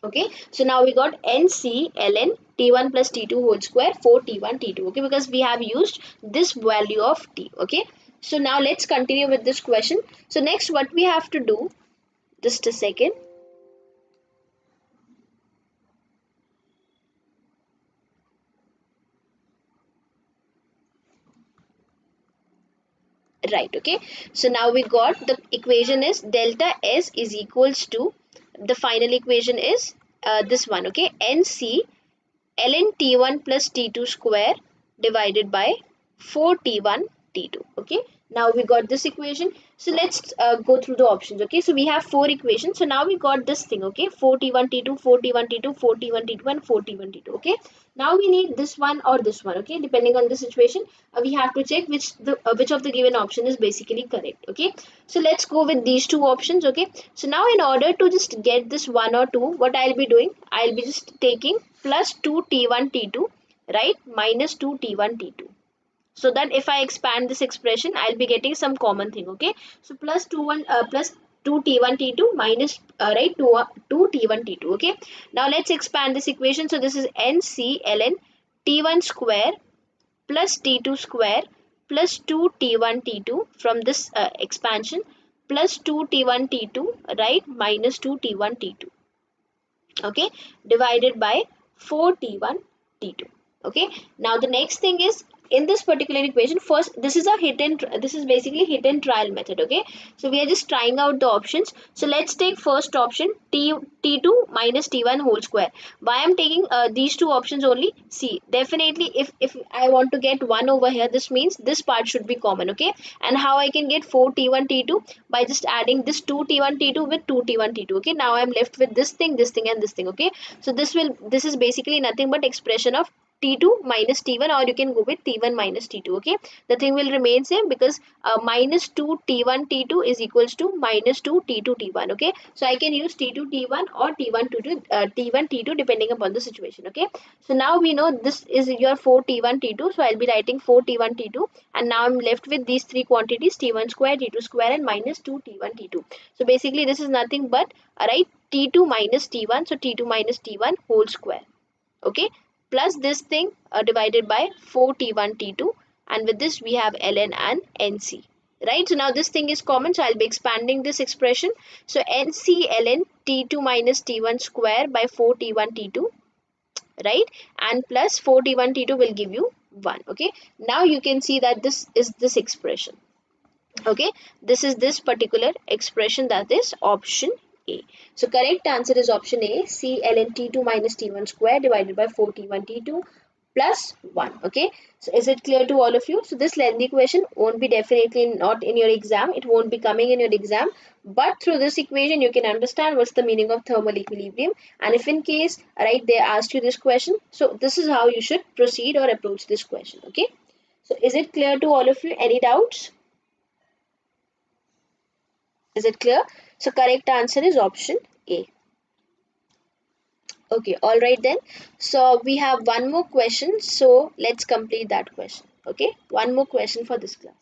Okay, so now we got NC ln T1 plus T2 whole square 4 T1 T2. Okay, because we have used this value of T. Okay, so now let's continue with this question. So next what we have to do, just a second. Right, okay, so now we got the equation is delta S is equals to, the final equation is this one. Okay, NC ln T1 plus T2 square divided by 4 T1 T2. Okay, now we got this equation. So let's go through the options. Okay, so we have four equations. So now we got this thing. Okay, 4 T1 T2, 4 T1 T2, 4 T1 T2 and 4 T1 T2. Okay, now we need this one or this one. Okay, depending on the situation, we have to check which of the given option is basically correct. Okay, so let's go with these two options. Okay, so now in order to just get this one or two, what I'll be doing, I'll be just taking plus 2 T1 T2, right, minus 2 T1 T2, so that if I expand this expression, I'll be getting some common thing. Okay, so plus 2 1 plus 2 T1 T2 minus right 2 T1 T2. Okay, now let's expand this equation. So this is NC ln T1 square plus T2 square plus 2 T1 T2 from this expansion plus 2 T1 T2, right, minus 2 T1 T2. Okay, divided by 4 T1 T2. Okay, now the next thing is, in this particular equation, first this is a this is basically hit and trial method. Okay, so we are just trying out the options. So let's take first option, T2 minus T1 whole square. Why I'm taking these two options only? See, definitely if I want to get one over here, this means this part should be common. Okay, and how I can get 4 T1 T2? By just adding this 2 T1 T2 with 2 T1 T2. Okay, now I'm left with this thing and this thing. Okay, so this is basically nothing but expression of T2 minus T1, or you can go with T1 minus T2. Okay, the thing will remain same because minus 2 T1 T2 is equals to minus 2 T2 T1. Okay, so I can use T2 T1 or T1 T2 T1 T2 depending upon the situation. Okay, so now we know this is your 4 T1 T2, so I'll be writing 4 T1 T2, and now I'm left with these three quantities, T1 square, T2 square and minus 2 T1 T2. So basically this is nothing but T2 minus T1, so T2 minus T1 whole square. Okay, plus this thing divided by 4 T1 T2, and with this we have ln and NC, right? So now this thing is common, so I'll be expanding this expression. So NC ln T2 minus T1 square by 4 T1 T2, right, and plus 4 T1 T2 will give you 1. Okay, now you can see that this is this expression. Okay, this is this particular expression, that is option A. So correct answer is option A, C ln T2 minus T1 square divided by 4 T1 T2 plus 1. Okay, so is it clear to all of you? So this lengthy question won't be definitely not in your exam, it won't be coming in your exam, but through this equation you can understand what's the meaning of thermal equilibrium, and if in case they asked you this question, so this is how you should proceed or approach this question. Okay, so is it clear to all of you? Any doubts? Is it clear? So correct answer is option A. Okay, all right then. So we have one more question. So let's complete that question. Okay, one more question for this class.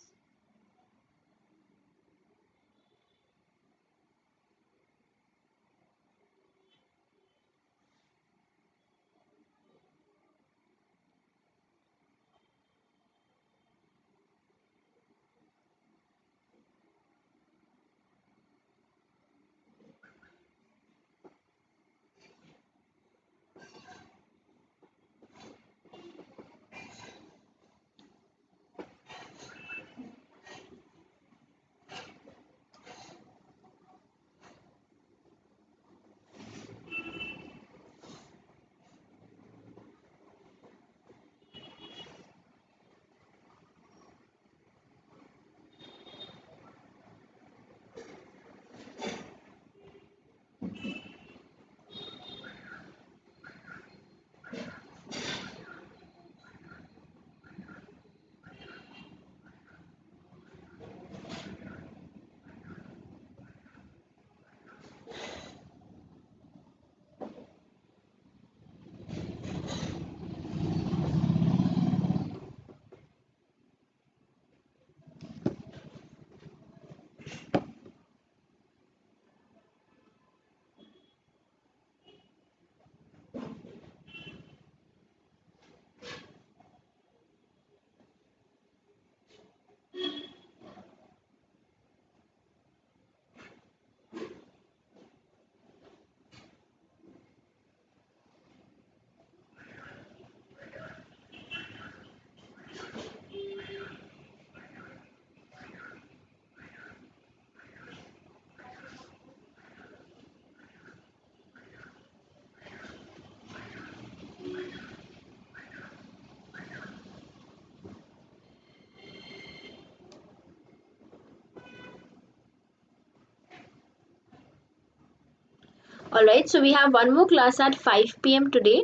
Alright, so we have one more class at 5 p.m. today,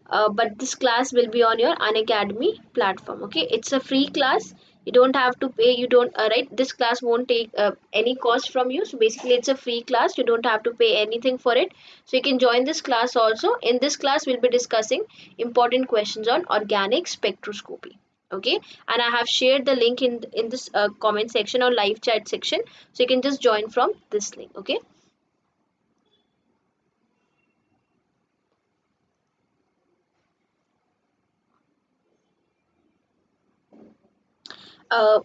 but this class will be on your Unacademy platform. Okay, it's a free class. You don't have to pay. You don't. Right, this class won't take any cost from you. So basically, it's a free class. You don't have to pay anything for it. So you can join this class also. In this class, we'll be discussing important questions on organic spectroscopy. Okay, and I have shared the link in this comment section or live chat section. So you can just join from this link. Okay.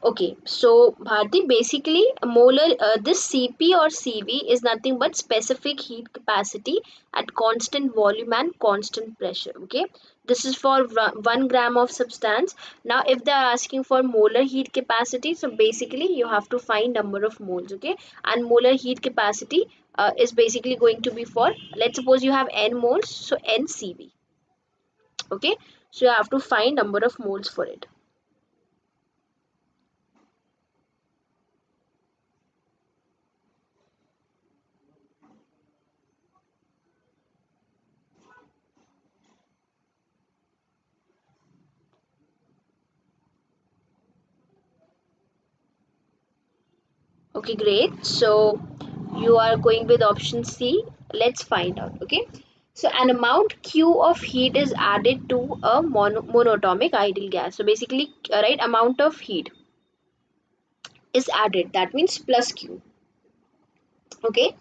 Okay, so Bharti, basically molar this Cp or Cv is nothing but specific heat capacity at constant volume and constant pressure. Okay, this is for 1 gram of substance. Now, if they are asking for molar heat capacity, so basically you have to find number of moles. Okay, and molar heat capacity is basically going to be for, let's suppose you have n moles, so n Cv. Okay, so you have to find number of moles for it. Okay, great. So you are going with option C. Let's find out. Okay. So an amount Q of heat is added to a monatomic ideal gas. So basically, right, amount of heat is added. That means plus Q. Okay.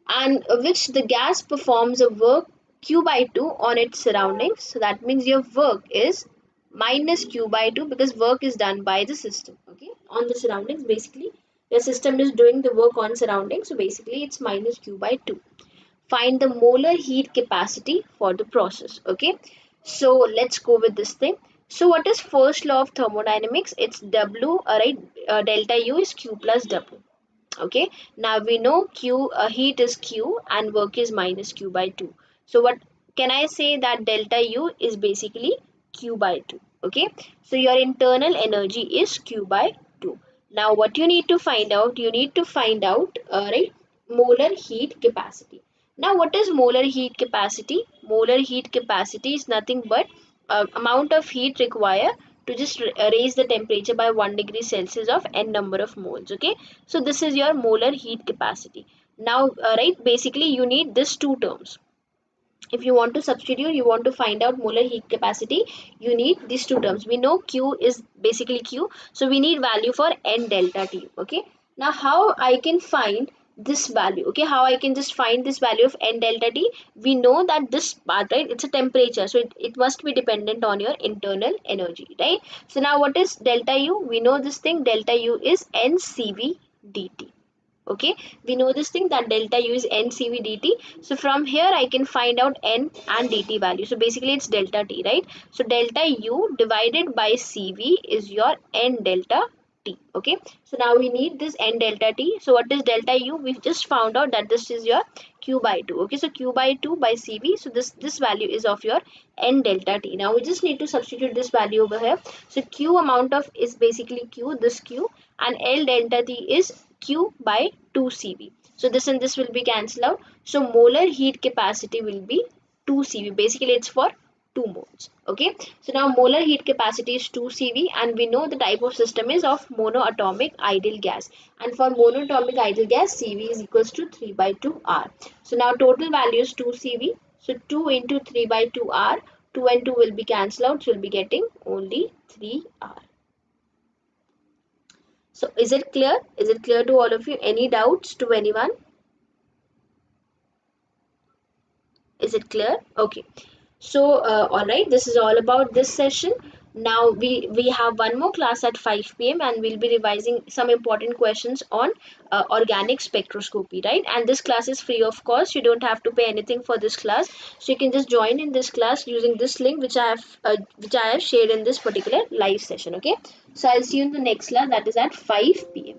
And which the gas performs a work Q by 2 on its surroundings. So that means your work is minus Q by 2 because work is done by the system. Okay. On the surroundings, basically the system is doing the work on surroundings, so basically it's minus Q by 2. Find the molar heat capacity for the process. Okay, so let's go with this thing. So what is first law of thermodynamics? It's W, right? Delta U is Q plus W. Okay, now we know Q, heat is Q and work is minus Q by 2. So what can I say? That delta U is basically Q by 2. Okay, so your internal energy is Q by 2. Now what you need to find out? You need to find out, right, molar heat capacity. Now what is molar heat capacity? Molar heat capacity is nothing but amount of heat required to just raise the temperature by 1 degree Celsius of n number of moles. Okay, so this is your molar heat capacity. Now, right, basically you need these two terms. If you want to substitute, you want to find out molar heat capacity, you need these two terms. We know Q is basically Q, so we need value for n delta T. Okay, now how I can find this value? Okay, how I can just find this value of n delta T? We know that this part, right, it's a temperature, so it must be dependent on your internal energy, right? So now what is delta U? We know this thing, delta U is NCV dt. Okay, we know this thing that delta U is NCV dt. So from here I can find out n and dt value. So basically it's delta T, right? So delta U divided by CV is your n delta T. Okay, so now we need this n delta T. So what is delta U? We've just found out that this is your Q by 2. Okay, so Q by 2 by CV. So this value is of your n delta T. Now we just need to substitute this value over here. So Q amount of is basically Q, this Q, and L delta T is Q by 2 CV. So this and this will be cancelled out. So molar heat capacity will be 2 CV. Basically it's for 2 moles. Okay, so now molar heat capacity is 2 CV, and we know the type of system is of monoatomic ideal gas, and for monoatomic ideal gas CV is equals to 3 by 2 R. So now total value is 2 CV, so 2 into 3 by 2 R, 2 and 2 will be cancelled out, so we'll be getting only 3 R. So is it clear? Is it clear to all of you? Any doubts to anyone? Is it clear? Okay. So all right, this is all about this session. Now we have one more class at 5 p.m. and we'll be revising some important questions on organic spectroscopy, right? And this class is free of cost. You don't have to pay anything for this class. So you can just join in this class using this link which I have shared in this particular live session. Okay. So I'll see you in the next class, that is at 5 p.m.